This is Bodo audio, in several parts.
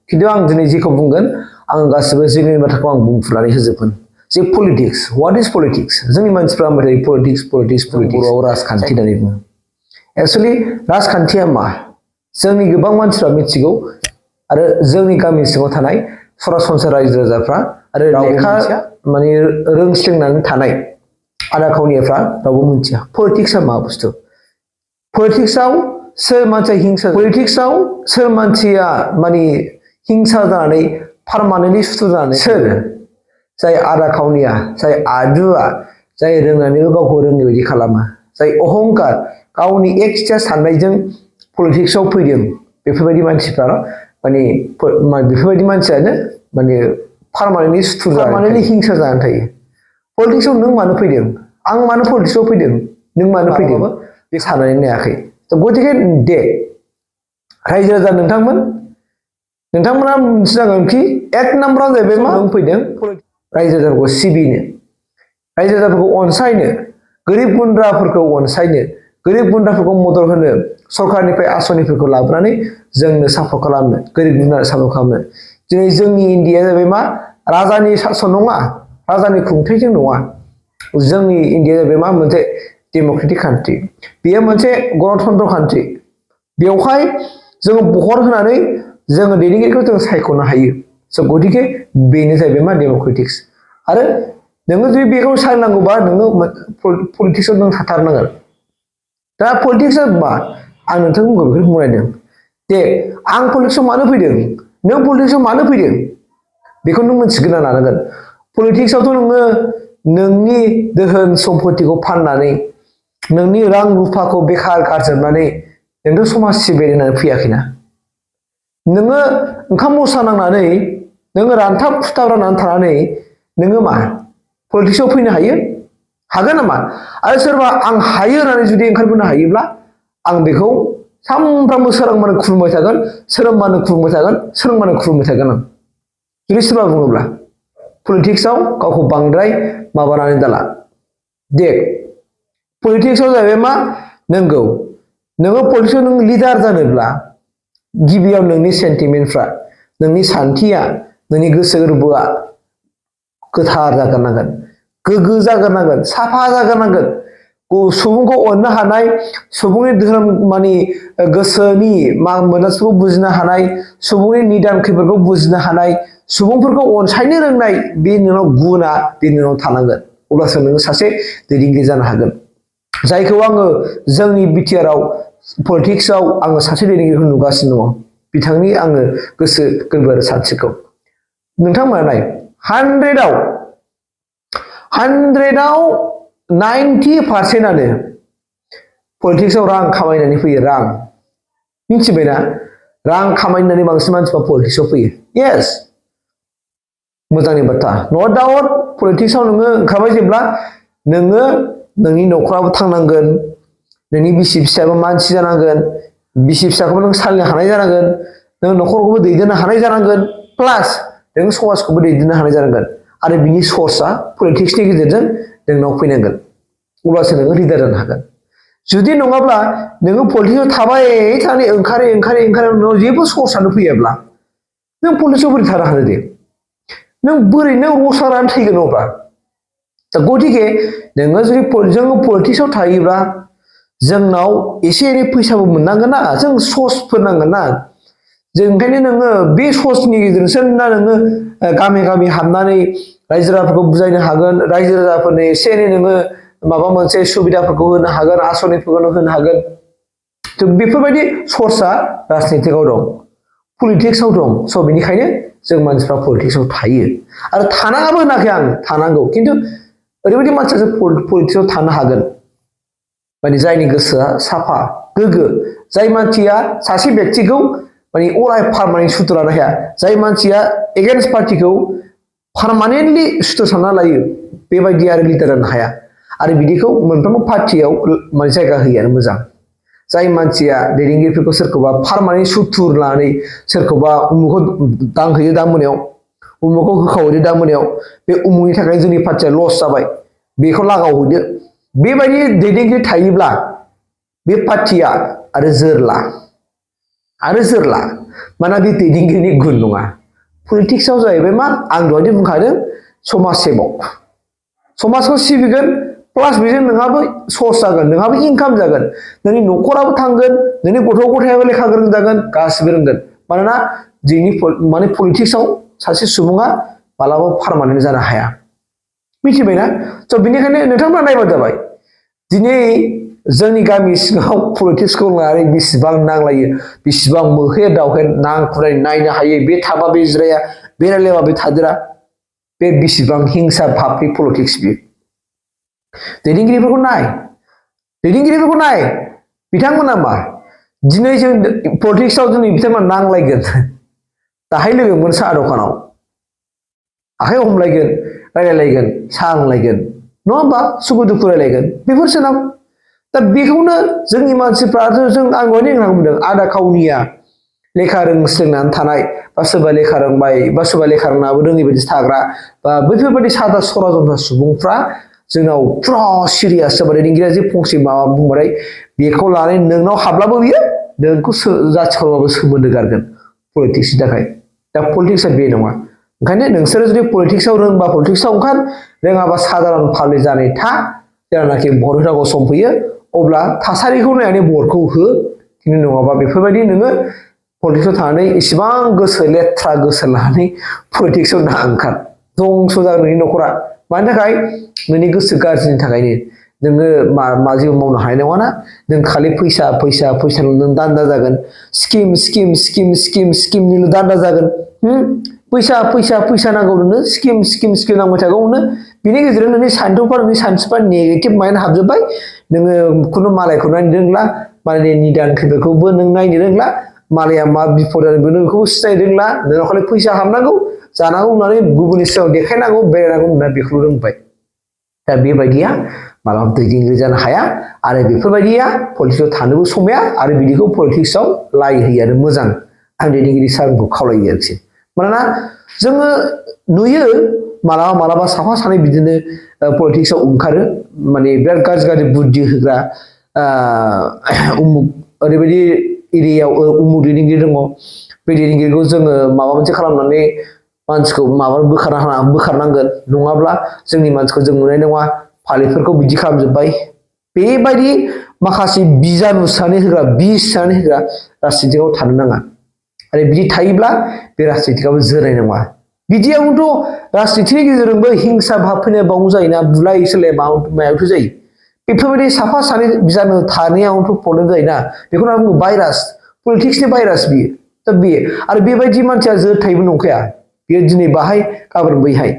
खिन्थु आं दिनै जेखौ बुंगोन आं गासिबो जेनुइन बाथ्राखौ आं बुंफुरनानै होजोबगोन जे पलिटिक्स व्हाट इज पलिटिक्स जोंनि मानसिफ्रा होनबाथाय पलिटिक्स पलिटिक्स पलिटिक्स बर'आव राजखान्थि होननानै बुङो एक्चुअलि राजखान्थिया मा जोंनि गोबां मानसिफ्रा मिथिगौ आरो जोंनि गामि सिङाव थानाय सरासनस्रा रायजो राजाफ्रा आरो लेखा माने रोंस्लिंनानै थानाय आदा खावनियाफ्रा रावबो मिथिया पलिटिक्सआ मा बुस्थु पलिटिक्सआव सोर मानसिया हिंसा पलिटिक्सआव सोर मानसिया माने हिंसा जानानै पारमानेन्टलि सुथुर जानानै सोर जाय आदा खावनिया जाय आदुआ जाय रोंनानैबो गावखौ रोङै बायदि खालामो जाय अहंकार गावनि एकसिया साननायजों पलिटिक्सआव फैदों बेफोरबायदि मानसिफ्रा माने बेफोरबायदि मानसियानो माने पारमानेन्टलि सुथुर पारमानेन्टलि हिंसा जानानै थायो पलिटिक्सआव नों मानो फैदों आं मानो पलिटिक्सआव फैदों नों मानो फैदों बे साननानै नायाखै गतिके दे रायजो राजा नोंथांमोना मिथिनांगोन कि एक नाम्बाराव जाहैबाय मा नों फैदों रायजो राजाखौ सिबिनो रायजो राजाफोरखौ अनसायनो गोरिब गुन्द्राफोरखौ अनसायनो गोरिब गुन्द्राफोरखौ मदद होनो सरकारनिफ्राय आसनिफोरखौ लाबोनानै जोंनो सापर्ट खालामनो गोरिब गुन्द्रा सापर्ट खालामनो दिनै जोंनि इन्डियाया जाहैबाय मा राजानि सासन नङा राजानि खुंथायजों नङा जोंनि इन्डियाया जाहैबाय मा मोनसे डेम'क्रेटिक कान्ट्रि बेयो मोनसे गणतन्त्र कान्ट्रि बेवहाय जोङो भट होनानै जोङो दैदेनगिरिखौ जों सायख'नो हायो स' गतिके बेनो जाहैबाय मा डेम'क्रेटिक्स आरो नोङो जुदि बेखौ सायनांगौबा नोङो पलिटिक्सआव नों थाथारनांगोन दा पलिटिक्सआ मा आं नोंथांखौ बेखौ बुंलायदों दे आं पलिटिक्सआव मानो फैदों नों पलिटिक्सआव मानो फैदों बेखौ नों मिथिग्रोना लानांगोन पलिटिक्सआवथ' नोङो नोंनि दोहोन सम्पतिखौ फाननानै नोंनि रां रुफाखौ बेखार गारजोबनानै नोंथ' समाज सिबियारि होननानै फैयाखैना नोङो ओंखाम रसा नांनानै नोङो रानथाब खुथाब राननानै थानानै नोङो मा पलिटिक्सआव फैनो हागोन नामा आरो सोरबा आं हायो होननानै जुदि ओंखारबोनो हायोब्ला आं बेखौ सानफ्रामबो सोरांबानो खुलुमबाय थागोन सोरांबानो खुलुमबाय थागोन सोरांबानो खुलुमबाय थागोन आं जुदि सोरबा बुङोब्ला पलिटिक्सआव गावखौ बांद्राय माबानानै दाला दे पलिटिक्सआव जाहैबाय मा नोंगौ नोङो पलिटिक्सआव नों लिडार जानोब्ला गिबियाव नोंनि सेन्टिमेन्टफ्रा नोंनि सान्थिया नोंनि गोसो गोरबोआ गोथार जाग्रोनांगोन गोग्गो जाग्रोनांगोन साफा जाग्रोनांगोन सुबुंखौ अननो हानाय सुबुंनि धोरोम माने गोसोनि मा मोनदांथिखौ बुजिनो हानाय सुबुंनि निदान खैफोदखौ बुजिनो हानाय सुबुंफोरखौ अनसायनो रोंनाय बे नोंनाव गुना बे नोंनाव थानांगोन अब्लासो नोङो सासे दैदेनगिरि जानो हागोन जायखौ आङो जोंनि बिटिआरआव पलिटिक्सआव आङो सासे दैदेनगिरिखौ नुगासिनो दङ बिथांनि आङो गोसो गोरबो आरो सानस्रिखौ नोंथांमोना नाय 100आव 90%आनो पलिटिक्सआव रां खामायनानै फैयो रां मिथिबायना रां खामायनानै बांसिन मानसिफ्रा पलिटिक्सआव फैयो येस मोजांनि बाथ्रा नो डाउट पलिटिक्सआव नोङो ओंखारबाय जेब्ला नोङो नोंनि न'खराबो थांनांगोन नोंनि बिसि फिसायाबो मानसि जानांगोन बिसि फिसाखौबो नों सालायनो हानाय जानांगोन नों न'खरखौबो दैदेननो हानाय जानांगोन प्लास नों समाजखौबो दैदेननो हानाय जानांगोन आरो बिनि सर्सआ पलिटिक्सनि गेजेरजों नोंनाव फैनांगोन अब्लासो नोङो लिडार जानो हागोन जुदि नङाब्ला नोङो पलिटिक्सआव थाबाय थानानै ओंखारै नोंनाव जेबो सर्सआनो फैयाब्ला नों पलिटिक्सआव बोरै थानो हानो दे नों बोरै नों रसा जानानै थैगोन अब्ला दा गतिके नोङो जुदि जोङो पलिटिक्सआव थायोब्ला जोंनाव एसे एनै फैसाबो मोननांगोन ना जों सर्सफोर नांगोन ना जों ओंखायनो नोङो बे सर्सनि गेजेरजोंसो ना नोङो गामि गामि हाबनानै रायजो राजाफोरखौ बुजायनो हागोन रायजो राजाफोरनो एसे एनै नोङो माबा मोनसे सुबिदाफोरखौ होनो हागोन आसनिफोरखौ होनो हागोन बेफोरबायदि सर्सआ राजनितिकआव दं पलिटिक्सआव दं स' बेनिखायनो जों मानसिफ्रा पलिटिक्सआव थायो आरो थानाङाबो होनाखै आं थानांगौ खिन्थु ओरैबायदि मानसियासो पलिटिक्सआव थानो हागोन माने जायनि गोसोआ साफा गोग्गो जाय मानसिया सासे व्यक्तिखौ माने अराय पारमानेन्ट सुथुर लानो हाया जाय मानसिया एगेन्स्ट पार्टिखौ पारमानेन्टलि सुथुर सानना लायो बेबायदि आरो लिडार जानो हाया आरो बिदिखौ मोनफ्रोमबो पार्टियाव माने जायगा होयैआनो मोजां जाय मानसिया दैदेनगिरिफोरखौ सोरखौबा पारमानेन्ट सुथुर लानानै सोरखौबा उमुखौ दांहैयो दा मोनायाव उमुखौ होखावहैयो दा मोनायाव बे उमुनि थाखाय जोंनि पार्टिया लस जाबाय बेखौ लागावहैदो बेबायदि दैदेनगिरि थायोब्ला बे पार्टिया आरो जोरला माना बे दैदेनगिरिनि गुन नङा पलिटिक्सआव जाहैबाय मा आं दहायनो बुंखादों समाज सेबक समाजखौ सिबिगोन प्लास बेजों नोंहाबो सर्स जागोन नोंहाबो इनकाम जागोन नोंनि न'खराबो थांगोन नोंनि गथ' गथायाबो लेखा गोरों जागोन गासिबो रोंगोन मानोना जोंनि माने पलिटिक्सआव सासे सुबुङा मालाबा पार्मानेन्ट जानो हाया मिथिबायना स' बेनिखायनो नोंथांमोना नायबानो जाबाय दिनै जोंनि गामि सिङाव पलिटिक्सखौ लानानै बेसेबां नांलायो बेसेबां मोहे दावहे नांखुराय नायनो हायो बे थाबा बे जिराया बे रायलायबा बे थादेरा बे बेसेबां हिंसा भाबनि पलिटिक्स बियो दैदेनगिरिफोरखौ नाय बिथांमोना मा दिनै जों पलिटिक्सआव दिनै बिथांमोना नांलायगोन दाहाय लोगो मोन साहा दखानाव आखाइ हमलायगोन रायलायलायगोन साहा लोंलायगोन नङा होमबा सुखु दुखु रायलायगोन बेफोरसो नाम दा बेखौनो जोंनि मानसिफ्राथ' जों आं दहायनो होनना बुंदों आदा खावनिया लेखा रोंस्लोंनानै थानाय बा सोरबा लेखा रोंबाय बा सोरबा लेखा रोङाबो रोङै बायदि थाग्रा बा बैफोरबायदि सादा सरासनस्रा सुबुंफ्रा जोंनाव फुरा सिरियास सोरबा दैदेनगिरिया जे फंसे माबा बुंबाथाय बेखौ लानानै नोंनाव हाबलाबो बियो नोंखौ जाथिखौबाबो सोमोन्दो गारगोन पलिटिक्सनि थाखाय दा पलिटिक्सआ बे नङा ओंखायनो नोंसोरो जुदि पलिटिक्सआव रोंबा पलिटिक्सआव ओंखार रोङाबा साधारन फालि जानाय था जेरावनाखि भट होनांगौ सम फैयो अब्ला थासारिखौ नायनानै भटखौ हो खिन्थु नङाबा बेफोरबायदि नोङो पलिटिक्सआव थानानै इसेबां गोसो लेथ्रा गोसो लानानै पलिटिक्सआव ना ओंखार दंस' जागोन नोंनि न'खरा मानि थाखाय नोंनि गोसो गाज्रिनि थाखायनो नोङो मा जेबो मावनो हानाय नङाना नों खालि फैसाल' नों दान्दा जागोन स्किमनिल' दान्दा जागोन फैसा नांगौ नोंनो स्किम नांबाय थागौ नोंनो बिनि गेजेरजों नोंनि सानस्रिफ्रा नेगेटिभ माइन्ड हाबजोब्बाय नोङो खुनु मालायखौ नायनो रोंला मालायनि निदान खैफोदखौबो नों नायनो रोंला मालाया मा बिपद जादों बेखौबो सिनायनो रोंला नोंनाव खालि फैसा हाबनांगौ जानांगौ होननानै गुबुननि सिगाङाव देखायनांगौ बेरायनांगौ होनना बेखौ रोंबाय दा बेबायदिया मालाबा दैदेनगिरि जानो हाया आरो बेफोरबायदिया पलिटिक्सआव थानोबो समाया आरो बिदिखौ पलिटिक्सआव लाय होयो आरो मोजां आं दैदेनगिरि सारखौ खावलायो आरोखि मानोना जोङो नुयो मालाबा साफा सानै बिदिनो पलिटिक्सआव ओंखारो माने बिराद गाज्रि बुद्धि होग्रा उमुक ओरैबायदि एरियायाव उमुक दैदेनगिरि दङ बे दैदेनगिरिखौ जोङो माबा मोनसे खालामनानै मानसिखौ बोखारनांगोन नङाब्ला जोंनि मानसिखौ जों नुनाय नङा फालिफोरखौ बिदि खालामजोब्बाय बेबायदि माखासे बिजानु सानै होग्रा बिस सानै होग्रा राजनितिकआव थानो नाङा आरो बिदि थायोब्ला बे राजनितिकआबो जोरनाय नङा बिदियावनोथ' राजनितिनि गेजेरजोंबो हिंसा भाब फैनाय बावनो जायोना बुलाय सोलाय मायावथ' जायो बेफोरबायदि साफा सानै बिजानु थानायावनोथ' प्रब्लेम जायोना बेखौनो बुङो भाइरास पलिटिक्सनि भाइरास बियो दा बेयो आरो बेबायदि मानसिया जोरथायबो नंखाया बियो दिनै बाहाय गाबोन बैहाय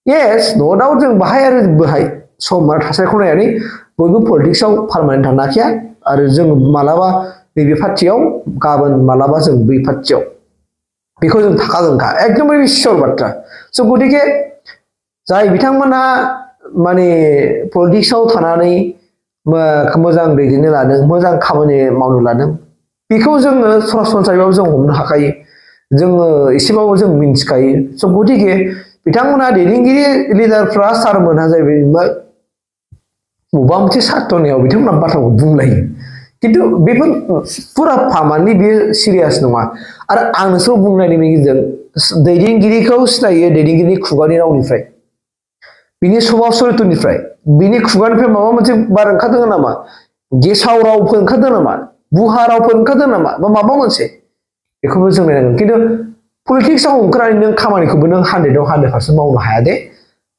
येस नो डाउट जों बाहाय आरो बोहाय सम आरो थासारिखौ नायनानै बयबो पलिटिक्सआव पार्मानेन्ट थानो हाखाया आरो जों मालाबा नैबे पार्टियाव गाबोन मालाबा जों बै पार्टियाव बेखौ जों थाखागोनखा एकदमबारे सियर बाथ्रा स' गतिके जाय बिथांमोना माने पलिटिक्सआव थानानै मोजां दैदेननो लादों मोजां खामानि मावनो लादों बेखौ जोङो सरासनस्रायैबाबो जों हमनो हाखायो जोङो एसेबाबो जों मिन्थिखायो स' गतिके बिथांमोना दैदेनगिरि लिडारफ्रा सारमोनहा जाहैबाय बबेबा मोनसे सार्थनियाव बिथांमोना बाथ्राखौ बुंलायो खिन्थु बेफोर फुरा फामानि बेयो सिरियास नङा आरो आं नोंसोर बुंनायनि गेजेरजों दैदेनगिरिखौ सिनायो दैदेनगिरिनि खुगानि रावनिफ्राय बिनि स्वभाब चरित्रनिफ्राय बिनि खुगानिफ्राय माबा मोनसे बार ओंखारदों नामा गेसाव रावफोर ओंखारदों नामा बुहा रावफोर ओंखारदों नामा बा माबा मोनसे बेखौबो जों नायनांगोन खिन्थु पलिटिक्सआव ओंखारनानै नों खामानिखौबो नों 100% मावनो हाया दे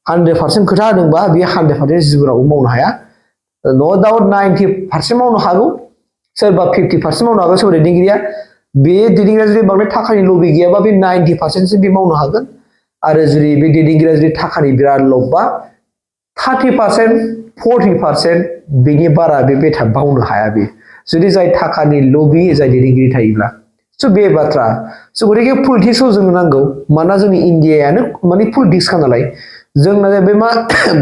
100% खोथा होदोंबा बे 100% जिबनावबो मावनो हाया नो डाउट 90% मावनो हागौ सोरबा 50% मावनो हागौ सोरबा दैदेनगिरिया बे दैदेनगिरिया जुदि बांद्राय थाखानि लबि गैयाबा बे 90% बे मावनो हागोन आरो जुदि बे दैदेनगिरिया जुदि थाखानि बिराद लबबा 30% 40% बेनि बारा बे बेथा मावनो हाया बे जुदि जाय थाखानि लबि जाय दैदेनगिरि थायोब्ला स' बे बाथ्रा स' गतिके पलिटिक्सआव जोंनो नांगौ मानोना जोंनि इण्डियायानो माने पलिटिक्सखा नालाय जोंना बे मा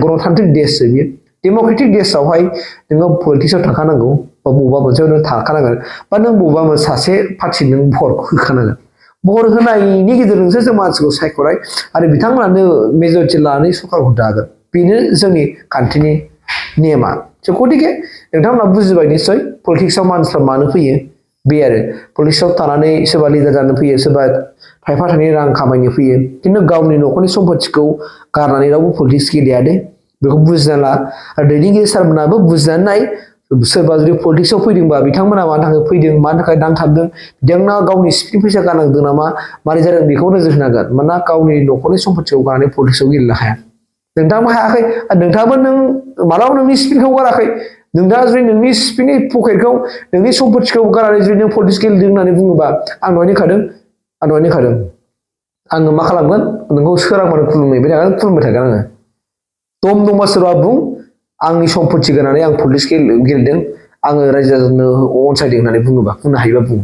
गणतान्त्रिक देशसो बियो डेम'क्रेटिक देशआवहाय नोङो पलिटिक्सआव थाखानांगौ बा बबेबा मोनसेयाव नों थाखानांगोन बा नों बबेबा सासे पार्टि नों भट होखानांगोन भट होनायनि गेजेरजोंसो जों मानसिखौ सायख'नाय आरो बिथांमोनानो मेजरिटि लानानै सरकारखौ दागोन बेनो जोंनि कान्ट्रिनि नेमा स' गतिके नोंथांमोना बुजिबाय निस्सय पलिटिक्सआव मानसिफ्रा मानो फैयो बे आरो पलिटिक्सआव थानानै सोरबा लिडार जानो फैयो सोरबा थाइफा थाइनै रां खामायनो फैयो खिन्थु गावनि न'खरनि सम्पथिखौ गारनानै रावबो पलिटिक्स गेलेया दे बेखौ बुजिना ला आरो दैदेनगिरि सारमोनाबो बुजिनानै नाय सोरबा जुदि पलिटिक्सआव फैदोंबा बिथांमोना मानि थाखाय फैदों मानि थाखाय नांथाबदों बिथांमोना गावनि सिपिनि फैसा गारनांदों नामा मारै जादों बेखौ नोजोर होनांगोन मानोना गावनि न'खरनि सम्पथिखौ गारनानै पलिटिक्सआव गेलेनो हाया नोंथाङाबो हायाखै नोंथाङाबो नों मालाबा नोंनि सिपिनखौ गाराखै नोंथाङा जुदि नोंनि सिपिनि पकेटखौ नोंनि सम्पथिखौ गारनानै जुदि नों पलिटिक्स गेलेदों होननानै बुङोबा आं दहायनो होखादों आङो मा खालामगोन नोंखौ सोरांबानो खुलुमबाय थागोन आङो दम दंबा सोरबा बुं आंनि सम्पथि गारनानै आं पलिटिक्स गेलेदों आङो रायजो राजानो अनसायदों होननानै बुङोबा बुंनो हायोबा बुं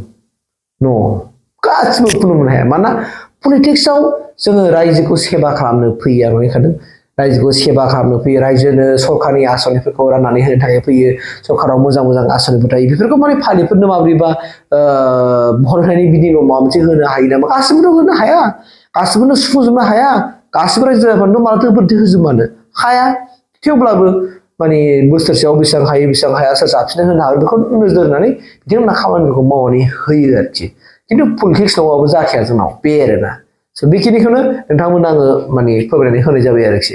न गासिबो खुलुमनो हाया मानोना पलिटिक्सआव जोङो रायजोखौ सेबा खालामनो फैयो आं होखादों रायजोखौ सेबा खालामनो फैयो रायजोनो सरखारनि आसनिफोरखौ राननानै होनो थाखाय फैयो सरखाराव मोजां मोजां आसनिफोर थायो बेफोरखौ माने फालिफोरनो माबोरैबा भट होनायनि बिदिबा माबा मोनसे होनो हायो नामा गासिबोथ' होनो हाया गासिबोनो सुफुंजोबनो हाया गासिबो रायजो राजाफोरनो मानोथो होजोबमानो हाया थेवब्लाबो माने बोसोरसेयाव बेसेबां हायो बेसेबां हाया सोर साबसिन होनो हागोन बेखौ नोजोर होनानै बिथांमोना खामानिफोरखौ मावनानै होयो आरोखि खिन्थु पलिटिक्स नङाबाबो जाखाया जोंनाव बे आरोना बेखिनिखौनो नोंथांमोन आङो माने फोरमायनानै होनाय जाबाय आरोखि